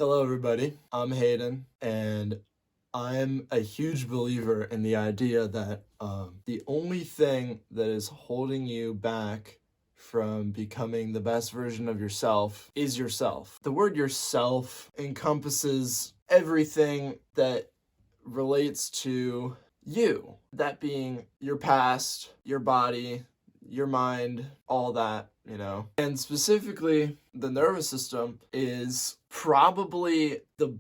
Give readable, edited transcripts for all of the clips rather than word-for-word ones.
Hello, everybody. I'm Hayden, and I'm a huge believer in the idea that the only thing that is holding you back from becoming the best version of yourself is yourself. The word yourself encompasses everything that relates to you, that being your past, your body, your mind, all that, And specifically, the nervous system is probably the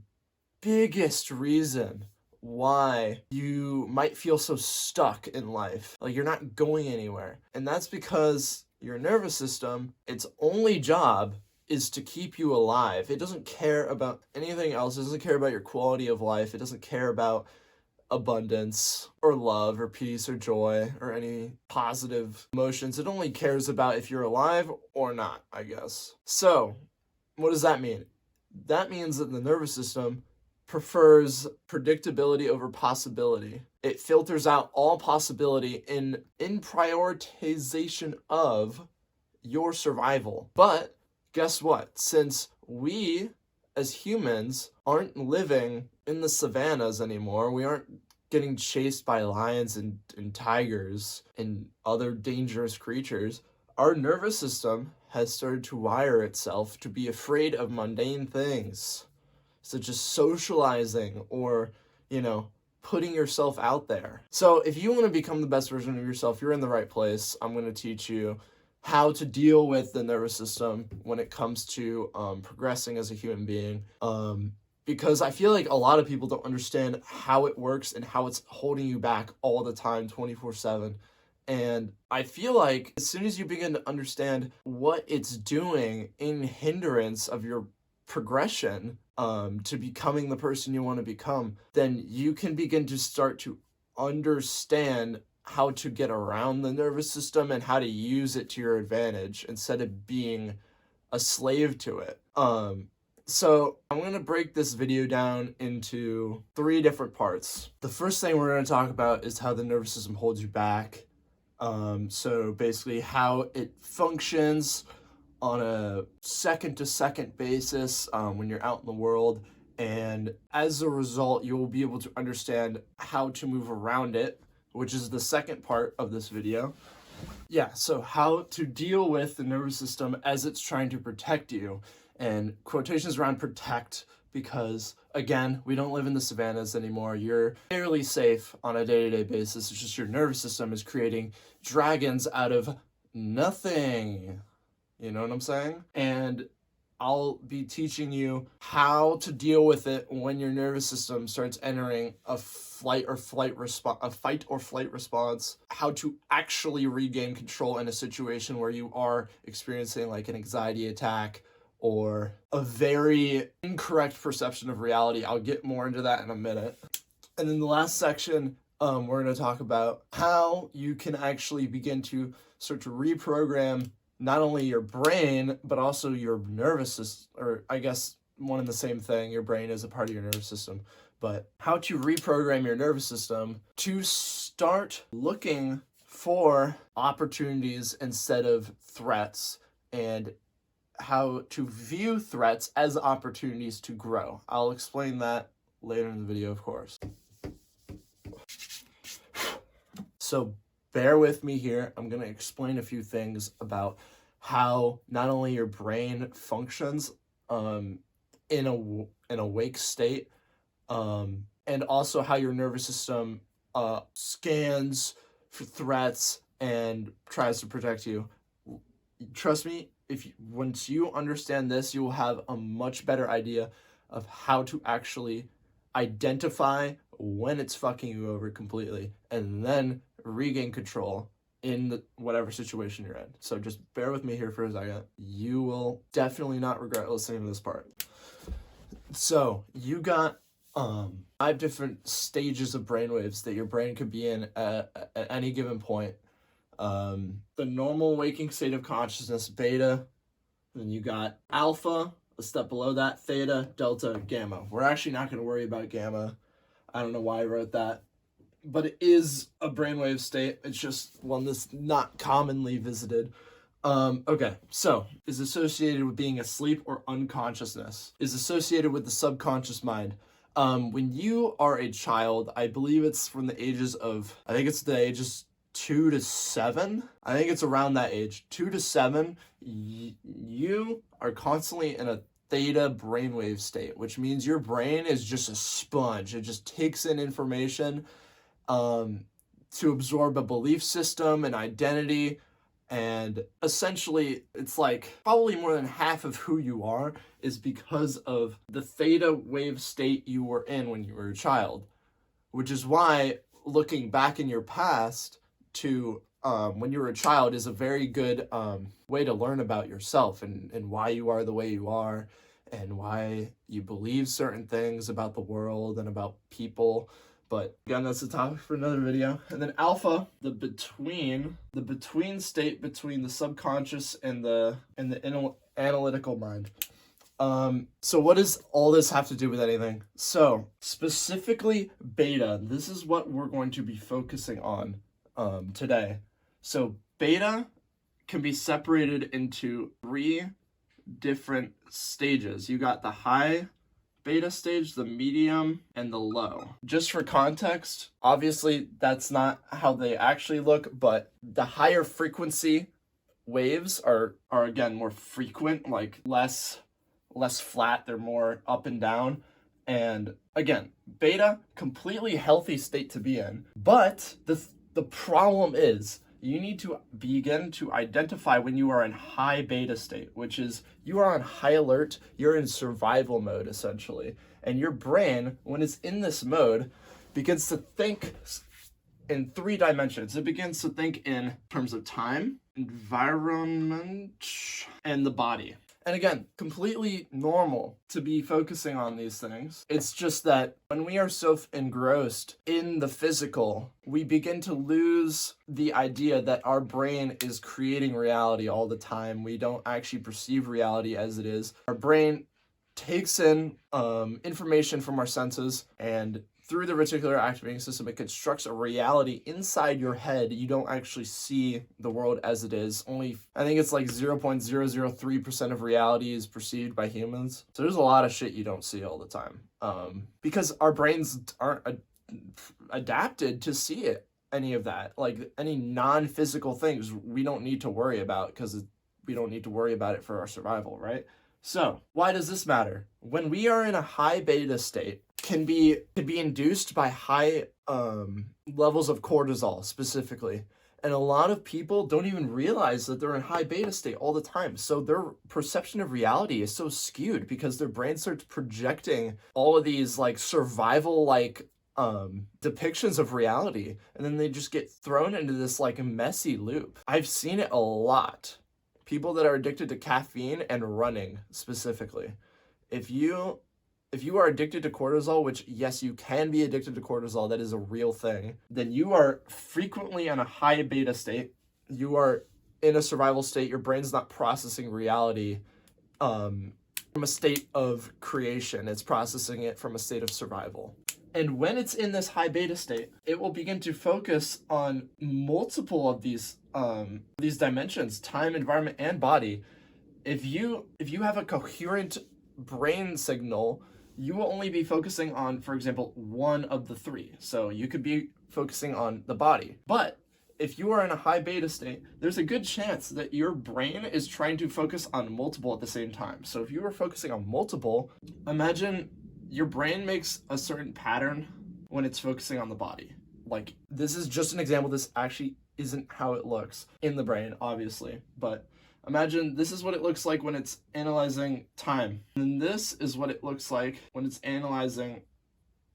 biggest reason why you might feel so stuck in life. Like you're not going anywhere. And that's because your nervous system, its only job is to keep you alive. It doesn't care about anything else. It doesn't care about your quality of life. It doesn't care about abundance or love or peace or joy or any positive emotions. It only cares about if you're alive or not, I guess. So, what does that mean? That means that the nervous system prefers predictability over possibility. It filters out all possibility in prioritization of your survival. But guess what? Since we as humans aren't living in the savannas anymore, we aren't getting chased by lions and tigers and other dangerous creatures, our nervous system has started to wire itself to be afraid of mundane things, such as socializing or, putting yourself out there. So if you want to become the best version of yourself, you're in the right place. I'm going to teach you how to deal with the nervous system when it comes to progressing as a human being. Because I feel like a lot of people don't understand how it works and how it's holding you back all the time, 24/7. And I feel like as soon as you begin to understand what it's doing in hindrance of your progression to becoming the person you want to become, then you can begin to start to understand how to get around the nervous system and how to use it to your advantage instead of being a slave to it. So I'm going to break this video down into 3 different parts. The first thing we're going to talk about is how the nervous system holds you back. So basically how it functions on a second-to-second basis when you're out in the world. And as a result, you will be able to understand how to move around it, which is the second part of this video. Yeah, so how to deal with the nervous system as it's trying to protect you. And quotations around protect because, again, we don't live in the savannas anymore. You're fairly safe on a day-to-day basis. It's just your nervous system is creating dragons out of nothing. You know what I'm saying? And I'll be teaching you how to deal with it when your nervous system starts entering a fight or flight response, how to actually regain control in a situation where you are experiencing like an anxiety attack or a very incorrect perception of reality. I'll get more into that in a minute. And then the last section, we're going to talk about how you can actually begin to start to reprogram not only your brain, but also your nervous system, or I guess one and the same thing. Your brain is a part of your nervous system, but how to reprogram your nervous system to start looking for opportunities instead of threats, and how to view threats as opportunities to grow. I'll explain that later in the video, of course. So bear with me here. I'm going to explain a few things about how not only your brain functions in a wake state, and also how your nervous system scans for threats and tries to protect you. Trust me, once you understand this, you will have a much better idea of how to actually identify when it's fucking you over completely and then regain control in whatever situation you're in. So just bear with me here for a second. You will definitely not regret listening to this part. So you got 5 different stages of brainwaves that your brain could be in at any given point. The normal waking state of consciousness, beta. Then you got alpha, a step below that, theta, delta, gamma. We're actually not going to worry about gamma. I don't know why I wrote that, but it is a brainwave state. It's just one that's not commonly visited. Okay, so is associated with being asleep or unconsciousness, is associated with the subconscious mind. When you are a child, I believe it's from the ages of, I think it's the ages 2 to 7. I think it's around that age, 2 to 7. You are constantly in a theta brainwave state, which means your brain is just a sponge. It just takes in information to absorb a belief system, an identity, and essentially it's like probably more than half of who you are is because of the theta wave state you were in when you were a child, which is why looking back in your past to when you were a child is a very good way to learn about yourself and why you are the way you are and why you believe certain things about the world and about people. But again, that's a topic for another video. And then alpha, the between state between the subconscious and the analytical mind. So what does all this have to do with anything? So specifically beta, this is what we're going to be focusing on today. So beta can be separated into 3 different stages. You got the high beta stage, the medium, and the low. Just for context, obviously that's not how they actually look, but the higher frequency waves are again more frequent, like less flat, they're more up and down. And again, beta, completely healthy state to be in. But the problem is you need to begin to identify when you are in high beta state, which is you are on high alert, you're in survival mode essentially. And your brain, when it's in this mode, begins to think in 3 dimensions. It begins to think in terms of time, environment, and the body. And again, completely normal to be focusing on these things. It's just that when we are so engrossed in the physical, we begin to lose the idea that our brain is creating reality all the time. We don't actually perceive reality as it is. Our brain takes in information from our senses, and through the reticular activating system, it constructs a reality inside your head. You don't actually see the world as it is. Only, I think it's like 0.003% of reality is perceived by humans. So there's a lot of shit you don't see all the time. Because our brains aren't adapted to see it, any of that. Like any non-physical things we don't need to worry about because we don't need to worry about it for our survival, right? So why does this matter? When we are in a high beta state, can be induced by high levels of cortisol specifically. And a lot of people don't even realize that they're in high beta state all the time. So their perception of reality is so skewed because their brain starts projecting all of these like survival like depictions of reality. And then they just get thrown into this like messy loop. I've seen it a lot. People that are addicted to caffeine and running specifically. If you are addicted to cortisol, which yes, you can be addicted to cortisol, that is a real thing, then you are frequently in a high beta state. You are in a survival state. Your brain's not processing reality from a state of creation. It's processing it from a state of survival. And when it's in this high beta state, it will begin to focus on multiple of these dimensions, time, environment, and body. If you have a coherent brain signal, you will only be focusing on, for example, one of the 3. So you could be focusing on the body. But if you are in a high beta state, there's a good chance that your brain is trying to focus on multiple at the same time. So if you are focusing on multiple, imagine your brain makes a certain pattern when it's focusing on the body. Like, this is just an example. This actually isn't how it looks in the brain, obviously. But imagine this is what it looks like when it's analyzing time. And then this is what it looks like when it's analyzing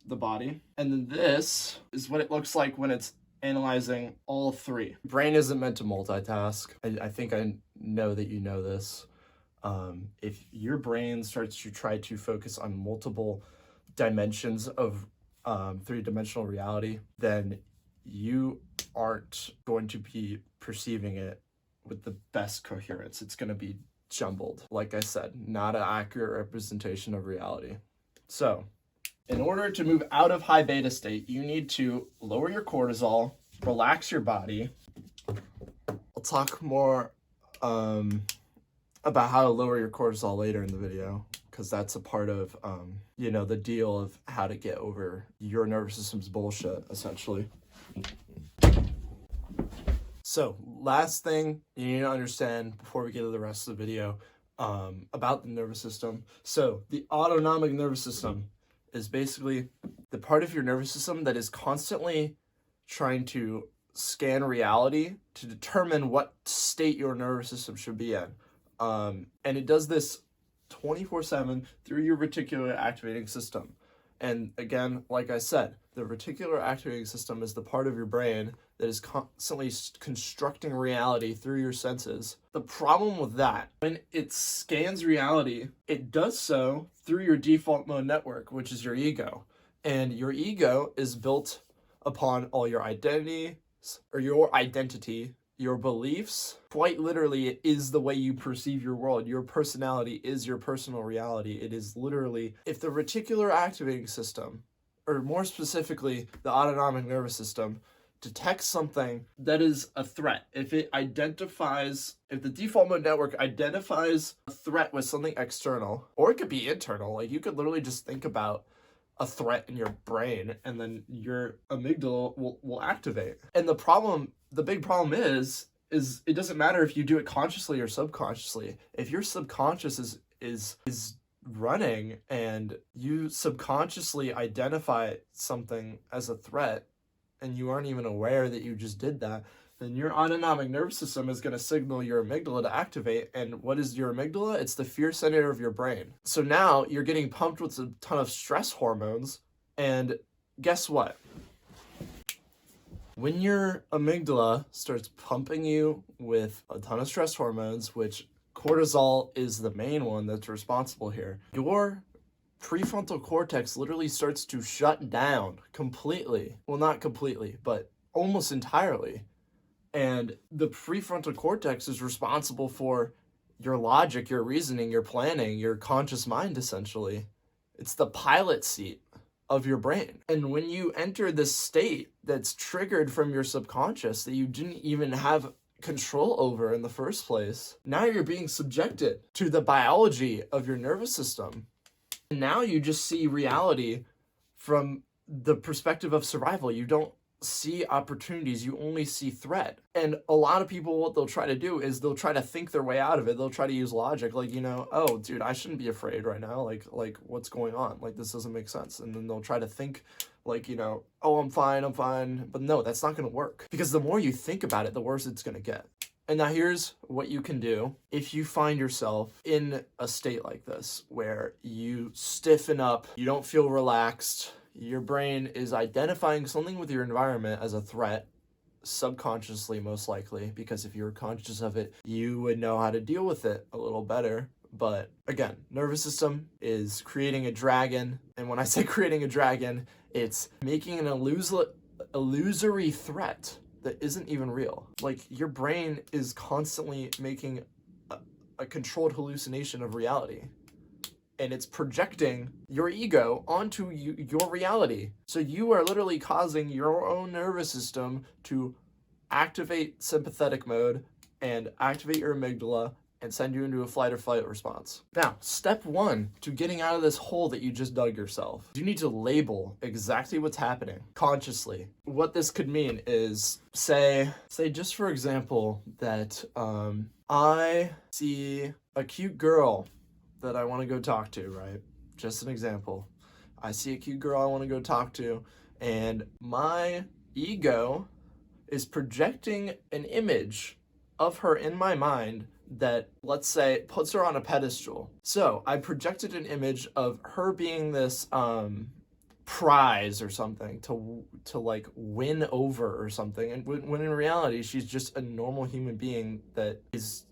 the body. And then this is what it looks like when it's analyzing all 3. Brain isn't meant to multitask. I think I know that you know this. If your brain starts to try to focus on multiple dimensions of 3-dimensional reality, then you aren't going to be perceiving it with the best coherence. It's going to be jumbled. Like I said, not an accurate representation of reality. So, in order to move out of high beta state, you need to lower your cortisol, relax your body. I'll talk more about how to lower your cortisol later in the video, because that's a part of, you know, the deal of how to get over your nervous system's bullshit, essentially. So, last thing you need to understand before we get to the rest of the video about the nervous system. So, the autonomic nervous system is basically the part of your nervous system that is constantly trying to scan reality to determine what state your nervous system should be in. And it does this 24/7 through your reticular activating system. And again, like I said, the reticular activating system is the part of your brain that is constantly constructing reality through your senses. The problem with that, when it scans reality, it does so through your default mode network, which is your ego. And your ego is built upon all your identity, your beliefs. Quite literally, it is the way you perceive your world. Your personality is your personal reality. It is literally, if the reticular activating system, or more specifically, the autonomic nervous system, detects something that is a threat, if the default mode network identifies a threat with something external, or it could be internal, like you could literally just think about a threat in your brain and then your amygdala will activate. And the big problem is it doesn't matter if you do it consciously or subconsciously. If your subconscious is running and you subconsciously identify something as a threat and you aren't even aware that you just did that, then your autonomic nervous system is going to signal your amygdala to activate. And what is your amygdala? It's the fear center of your brain. So now you're getting pumped with a ton of stress hormones. And guess what? When your amygdala starts pumping you with a ton of stress hormones, which cortisol is the main one that's responsible here, your prefrontal cortex literally starts to shut down completely. Well, not completely, but almost entirely. And the prefrontal cortex is responsible for your logic, your reasoning, your planning, your conscious mind, essentially. It's the pilot seat of your brain. And when you enter this state that's triggered from your subconscious that you didn't even have control over in the first place, now you're being subjected to the biology of your nervous system. And now you just see reality from the perspective of survival. You don't see opportunities, you only see threat. And a lot of people, what they'll try to do is they'll try to think their way out of it. They'll try to use logic, like, you know, oh dude, I shouldn't be afraid right now, like what's going on, like this doesn't make sense. And then they'll try to think like, you know, oh, I'm fine. But no, that's not going to work, because the more you think about it, the worse it's going to get. And now here's what you can do if you find yourself in a state like this, where you stiffen up, you don't feel relaxed, your brain is identifying something with your environment as a threat, subconsciously most likely, because if you were conscious of it, you would know how to deal with it a little better. But again, nervous system is creating a dragon. And when I say creating a dragon, it's making an illusory threat that isn't even real. Like, your brain is constantly making a controlled hallucination of reality. And it's projecting your ego onto your reality. So you are literally causing your own nervous system to activate sympathetic mode and activate your amygdala and send you into a flight or fight response. Now, step one to getting out of this hole that you just dug yourself, you need to label exactly what's happening consciously. What this could mean is, say just for example, that I see a cute girl that I want to go talk to, right? Just an example. I see a cute girl I want to go talk to, and my ego is projecting an image of her in my mind that, let's say, puts her on a pedestal. So I projected an image of her being this prize or something to like win over or something, and when in reality she's just a normal human being that is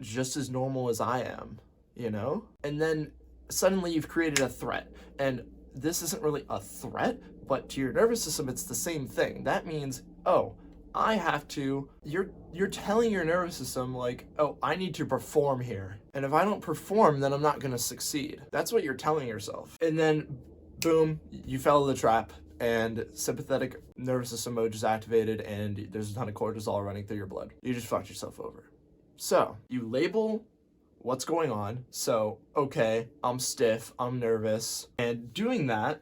just as normal as I am, you know? And then suddenly you've created a threat, and this isn't really a threat, but to your nervous system it's the same thing. That means, oh, I have to, you're telling your nervous system like, oh, I need to perform here, and if I don't perform, then I'm not going to succeed. That's what you're telling yourself. And then boom, you fell in the trap, and sympathetic nervous system mode is activated, and there's a ton of cortisol running through your blood. You just fucked yourself over. So you label what's going on. So, okay, I'm stiff, I'm nervous. And doing that,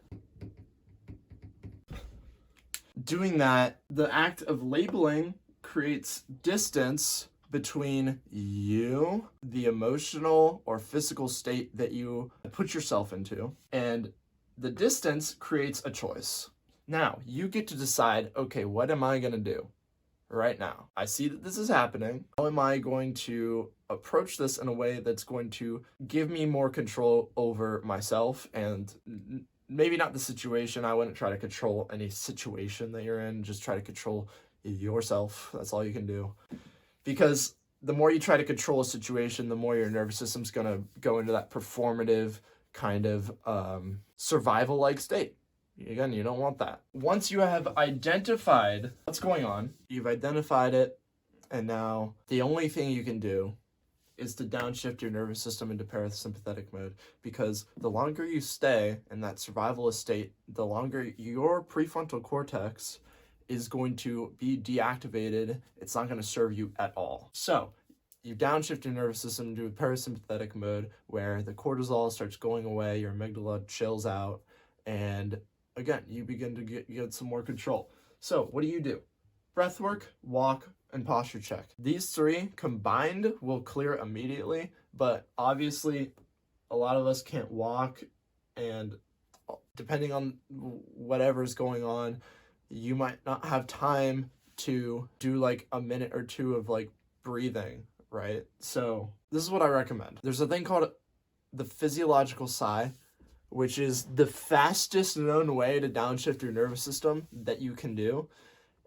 the act of labeling creates distance between you, the emotional or physical state that you put yourself into, and the distance creates a choice. Now, you get to decide, okay, what am I going to do right now? I see that this is happening. How am I going to approach this in a way that's going to give me more control over myself and maybe not the situation. I wouldn't try to control any situation that you're in. Just try to control yourself. That's all you can do. Because the more you try to control a situation, the more your nervous system's going to go into that performative kind of survival-like state. Again, you don't want that. Once you have identified what's going on, you've identified it, and now the only thing you can do is to downshift your nervous system into parasympathetic mode, because the longer you stay in that survivalist state, the longer your prefrontal cortex is going to be deactivated. It's not going to serve you at all. So you downshift your nervous system into a parasympathetic mode where the cortisol starts going away, your amygdala chills out, and again, you begin to get some more control. So what do? Breath work, walk, and posture check. These three combined will clear immediately, but obviously a lot of us can't walk, and depending on whatever's going on, you might not have time to do like a minute or two of like breathing, right? So this is what I recommend. There's a thing called the physiological sigh, which is the fastest known way to downshift your nervous system that you can do.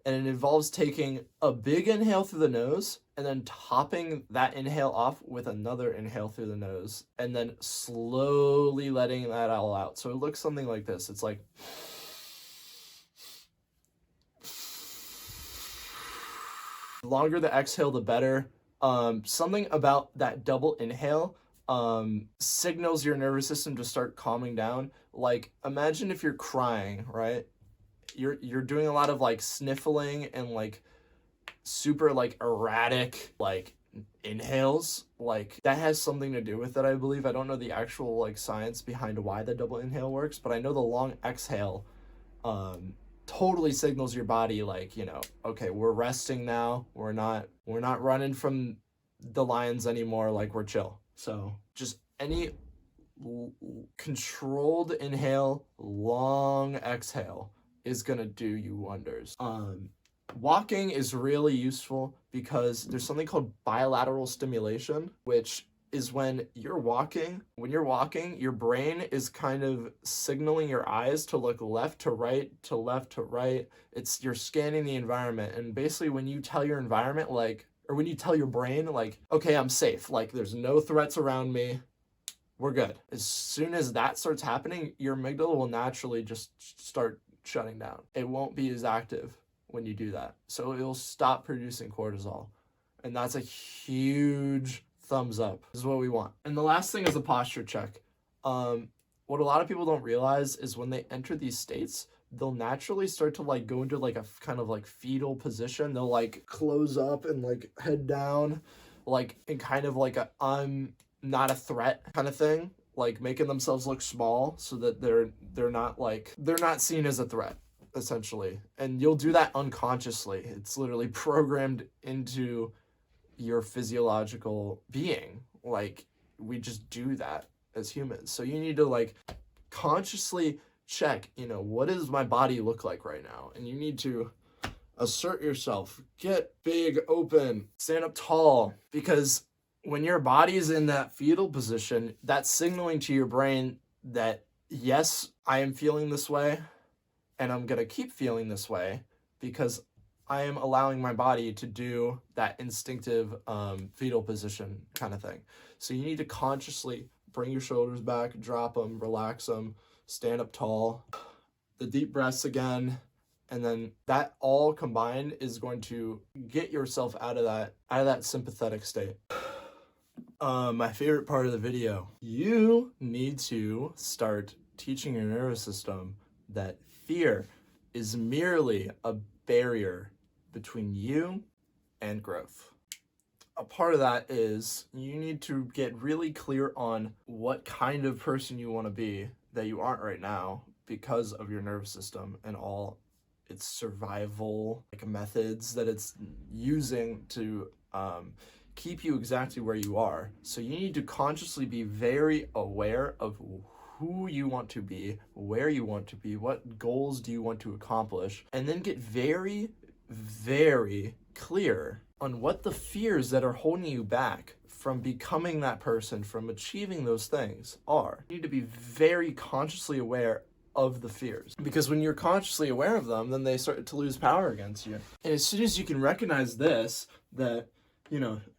And it involves taking a big inhale through the nose and then topping that inhale off with another inhale through the nose and then slowly letting that all out. So it looks something like this. It's like, the longer the exhale, the better. Something about that double inhale signals your nervous system to start calming down. Like, imagine if you're crying, right? You're doing a lot of like sniffling and like super like erratic like inhales. Like, that has something to do with it, I believe. I don't know the actual like science behind why the double inhale works, but I know the long exhale totally signals your body like, you know, okay, we're resting now. We're not running from the lions anymore. Like, we're chill. So just any controlled inhale, long exhale is gonna do you wonders. Walking is really useful because there's something called bilateral stimulation, which is when you're walking, your brain is kind of signaling your eyes to look left to right, to left to right. You're scanning the environment. And basically when you tell your environment, like, or when you tell your brain, like, okay, I'm safe, like there's no threats around me, we're good. As soon as that starts happening, your amygdala will naturally just start shutting down. It won't be as active when you do that. So it'll stop producing cortisol. And that's a huge thumbs up. This is what we want. And the last thing is a posture check. What a lot of people don't realize is when they enter these states, they'll naturally start to like go into like a kind of like fetal position. They'll like close up and like head down, like in kind of like a I'm not a threat kind of thing, like making themselves look small so that they're not seen as a threat, essentially. And you'll do that unconsciously. It's literally programmed into your physiological being. Like, we just do that as humans. So you need to like consciously check, you know, what does my body look like right now? And you need to assert yourself, get big, open, stand up tall, because when your body's in that fetal position, that's signaling to your brain that, yes, I am feeling this way, and I'm gonna keep feeling this way because I am allowing my body to do that instinctive fetal position kind of thing. So you need to consciously bring your shoulders back, drop them, relax them, stand up tall, the deep breaths again, and then that all combined is going to get yourself out of that sympathetic state. My favorite part of the video, you need to start teaching your nervous system that fear is merely a barrier between you and growth. a part of that is you need to get really clear on what kind of person you want to be that you aren't right now because of your nervous system and all its survival methods that it's using to keep you exactly where you are. So you need to consciously be very aware of who you want to be, where you want to be, what goals do you want to accomplish, and then get very, very clear on what the fears that are holding you back from becoming that person, from achieving those things are. You need to be very consciously aware of the fears, because when you're consciously aware of them, then they start to lose power against you. And as soon as you can recognize this, that,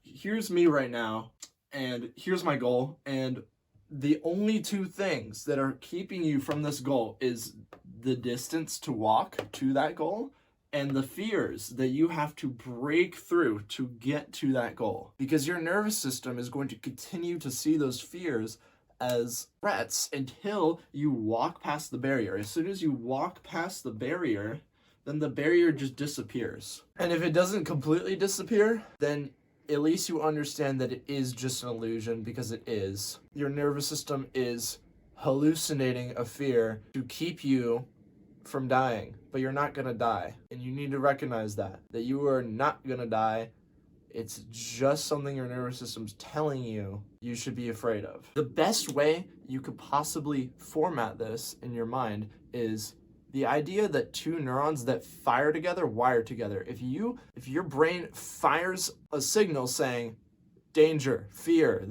here's me right now, and here's my goal, and the only two things that are keeping you from this goal is the distance to walk to that goal and the fears that you have to break through to get to that goal. Because your nervous system is going to continue to see those fears as threats until you walk past the barrier. As soon as you walk past the barrier, then the barrier just disappears. And if it doesn't completely disappear, then at least you understand that it is just an illusion, because it is. Your nervous system is hallucinating a fear to keep you from dying, but you're not gonna die. And you need to recognize that you are not gonna die. It's just something your nervous system's telling you you should be afraid of. The best way you could possibly format this in your mind is the idea that two neurons that fire together wire together. If your brain fires a signal saying, danger, fear,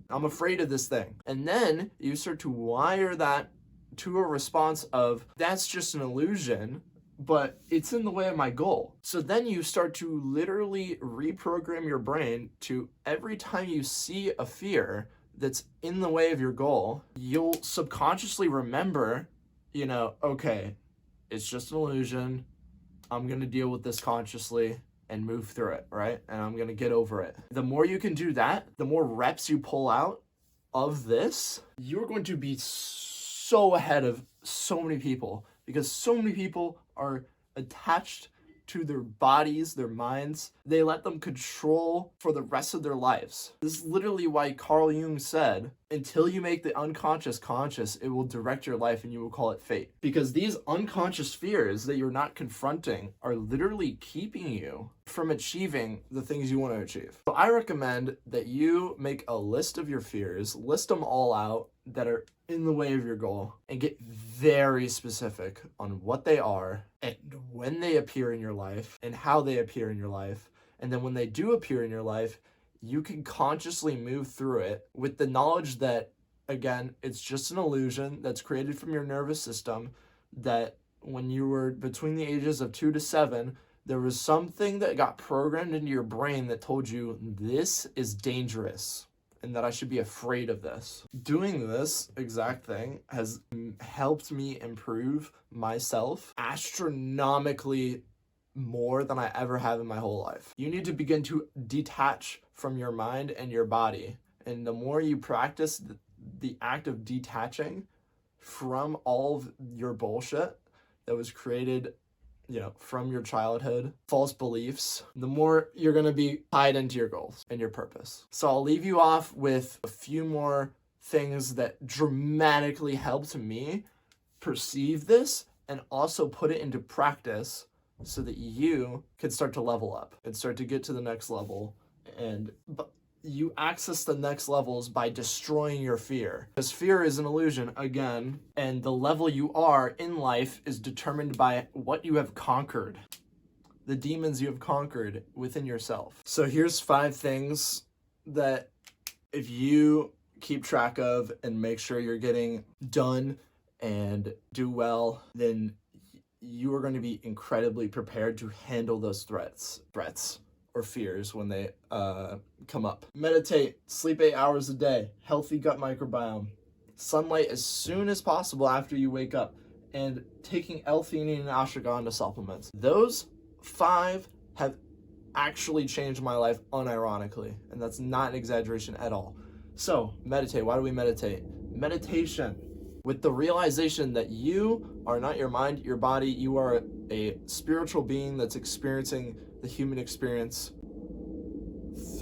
I'm afraid of this thing, and then you start to wire that to a response of, that's just an illusion, but it's in the way of my goal. So then you start to literally reprogram your brain to, every time you see a fear that's in the way of your goal, you'll subconsciously remember, okay, it's just an illusion. I'm going to deal with this consciously and move through it, right? And I'm going to get over it. The more you can do that, the more reps you pull out of this, you're going to be so ahead of so many people, because so many people are attached to their bodies, their minds. They let them control for the rest of their lives. This is literally why Carl Jung said, until you make the unconscious conscious, it will direct your life and you will call it fate. Because these unconscious fears that you're not confronting are literally keeping you from achieving the things you want to achieve. So I recommend that you make a list of your fears, list them all out that are in the way of your goal, and get very specific on what they are and when they appear in your life and how they appear in your life. And then when they do appear in your life, you can consciously move through it with the knowledge that, again, it's just an illusion that's created from your nervous system, that when you were between the ages of 2 to 7, there was something that got programmed into your brain that told you this is dangerous and that I should be afraid of this. Doing this exact thing has helped me improve myself astronomically more than I ever have in my whole life. You need to begin to detach from your mind and your body. And the more you practice the act of detaching from all of your bullshit that was created, from your childhood, false beliefs, the more you're going to be tied into your goals and your purpose. So I'll leave you off with a few more things that dramatically helped me perceive this and also put it into practice so that you can start to level up and start to get to the next level. And you access the next levels by destroying your fear. Because fear is an illusion, again, and the level you are in life is determined by what you have conquered, the demons you have conquered within yourself. So here's 5 things that if you keep track of and make sure you're getting done and do well, then you are going to be incredibly prepared to handle those threats or fears when they come up. Meditate, sleep 8 hours a day, healthy gut microbiome, sunlight as soon as possible after you wake up, and taking L-theanine and ashwagandha supplements. Those 5 have actually changed my life unironically, and that's not an exaggeration at all. So, meditate. Why do we meditate? Meditation with the realization that you are not your mind, your body. You are a spiritual being that's experiencing the human experience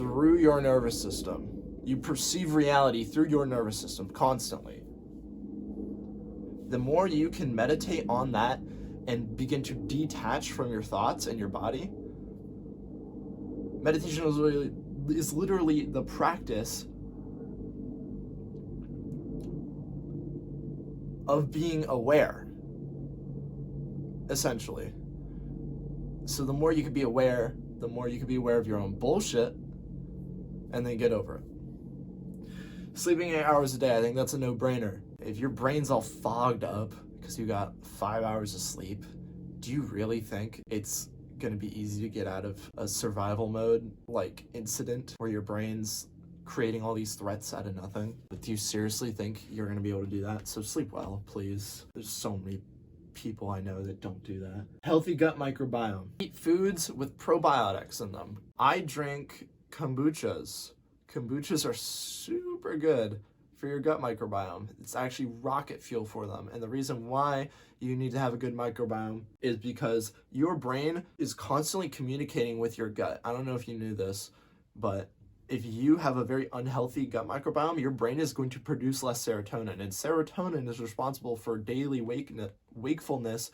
through your nervous system. You perceive reality through your nervous system constantly. The more you can meditate on that and begin to detach from your thoughts and your body, meditation is literally the practice of being aware, essentially. So the more you can be aware, the more you can be aware of your own bullshit, and then get over it. Sleeping 8 hours a day, I think that's a no-brainer. If your brain's all fogged up because you got 5 hours of sleep, do you really think it's gonna be easy to get out of a survival mode like incident where your brain's creating all these threats out of nothing? But do you seriously think you're gonna be able to do that? So sleep well, please. There's so many people I know that don't do that. Healthy gut microbiome. Eat foods with probiotics in them. I drink kombuchas. Kombuchas are super good for your gut microbiome. It's actually rocket fuel for them. And the reason why you need to have a good microbiome is because your brain is constantly communicating with your gut. I don't know if you knew this, but if you have a very unhealthy gut microbiome, your brain is going to produce less serotonin. And serotonin is responsible for daily wakefulness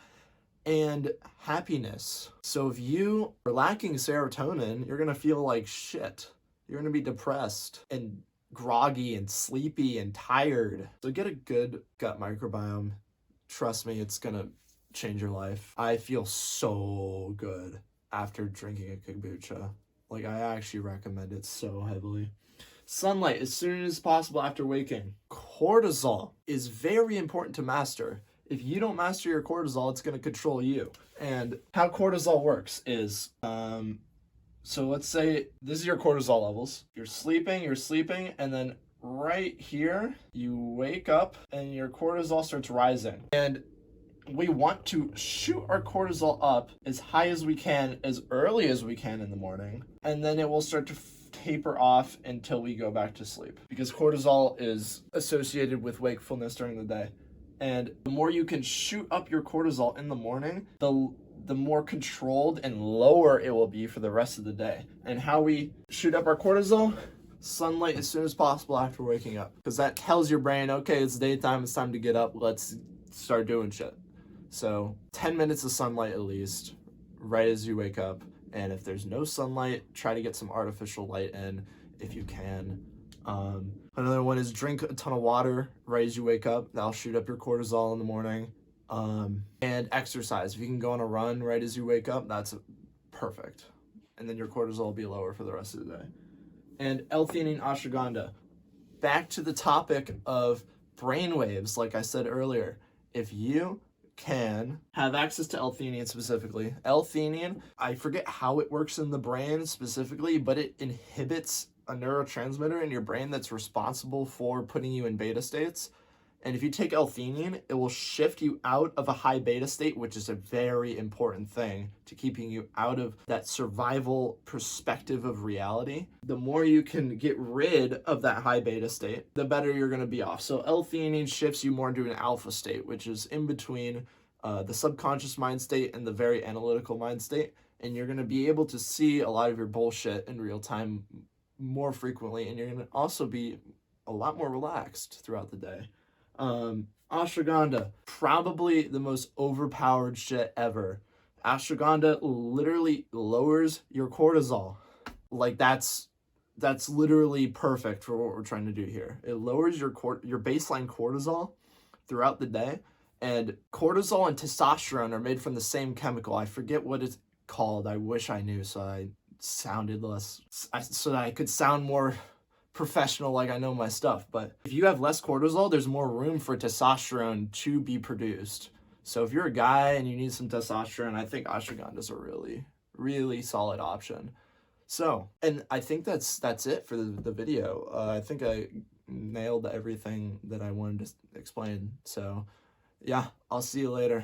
and happiness. So if you are lacking serotonin, you're gonna feel like shit. You're gonna be depressed and groggy and sleepy and tired. So get a good gut microbiome. Trust me, it's gonna change your life. I feel so good after drinking a kombucha. Like, I actually recommend it so heavily. Sunlight as soon as possible after waking. Cortisol is very important to master. If you don't master your cortisol, it's gonna control you. And how cortisol works is, so let's say this is your cortisol levels. You're sleeping, and then right here, you wake up and your cortisol starts rising. And we want to shoot our cortisol up as high as we can, as early as we can in the morning, and then it will start to taper off until we go back to sleep. Because cortisol is associated with wakefulness during the day. And the more you can shoot up your cortisol in the morning, the more controlled and lower it will be for the rest of the day. And how we shoot up our cortisol? Sunlight as soon as possible after waking up. Because that tells your brain, okay, it's daytime, it's time to get up, let's start doing shit. So 10 minutes of sunlight at least, right as you wake up. And if there's no sunlight, try to get some artificial light in if you can. Another one is drink a ton of water right as you wake up. That'll shoot up your cortisol in the morning. And exercise. If you can go on a run right as you wake up, that's perfect. And then your cortisol will be lower for the rest of the day. And L-theanine ashwagandha. Back to the topic of brainwaves, like I said earlier. If you can have access to L-theanine specifically. L-theanine, I forget how it works in the brain specifically, but it inhibits a neurotransmitter in your brain that's responsible for putting you in beta states. And if you take L-theanine, it will shift you out of a high beta state, which is a very important thing to keeping you out of that survival perspective of reality. The more you can get rid of that high beta state, the better you're going to be off. So L-theanine shifts you more into an alpha state, which is in between the subconscious mind state and the very analytical mind state. And you're going to be able to see a lot of your bullshit in real time more frequently. And you're going to also be a lot more relaxed throughout the day. Ashwagandha, probably the most overpowered shit ever. Ashwagandha literally lowers your cortisol. Like that's literally perfect for what we're trying to do here. It lowers your baseline cortisol throughout the day. And cortisol and testosterone are made from the same chemical. I forget what it's called. I wish I knew so I sounded less, so that I could sound more professional, like I know my stuff. But if you have less cortisol, there's more room for testosterone to be produced. So if you're a guy and you need some testosterone, I think ashwagandha is a really, really solid option. So, and I think that's it for the video. I think I nailed everything that I wanted to explain. So yeah, I'll see you later.